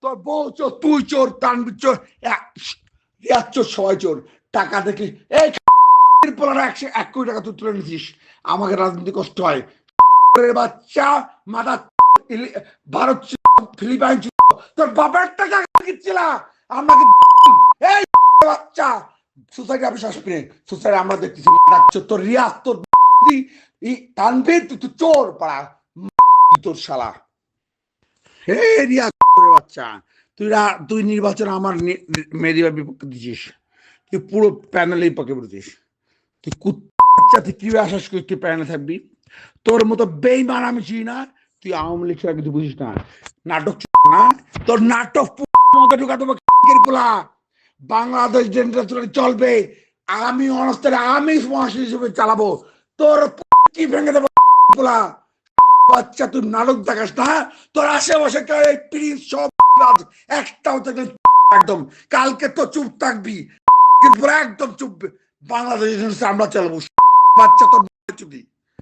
তোর বউ চোর, তুই চোর, তানবির চোর, রিয়াজ চোর, সবাই চোর। টাকা দেখলি এই পোলার 100 কোটি টাকা তুই তুলে নিছিস, আমাকে রাজনীতি কষ্ট হয়। বাচ্চা মাথা ভারত ফিলিপাইন, তোর বাবার টাকা কিচ্ছিলা আমাকে। এই বাচ্চা সোসাইটি অফিস আসবি, সোসাইটি আমরা দেখতেছি তোর রিয়াজ, তোর তানভীর, তুই তো চোর পাড়া, তোর শালা। হে রিয়াজ বাচ্চা, তুই নির্বাচন আমার মেরিবার বিপক্ষে দিছিস, তুই পুরো প্যানেলেই পক্ষে বলছিস। তুই কুত্তা, তুই কিভাবে আশ্বাস করিস তুই প্যানেলে থাকবি? তোর মতো বেইমান আমি চিনি না। তুই আওয়ামী লীগ ছাড়া কিছু বুঝিস না। নাটক না, তোর নাটক ঢুকা দেবো পোলা। বাংলাদেশ চলবে, আমি অনস্তরে আমি মহাসচিব হিসেবে চালাবো, তোর কি ভেঙে দেবো পোলা। বাচ্চা তুই নাটক দেখাস না, তোর আশেপাশে প্রিন্স সব একটাও থাকলে একদম কালকে তো চুপ থাকবি, একদম চুপ। বাংলাদেশ আমরা চালাবো, বাচ্চা তোর চুপি।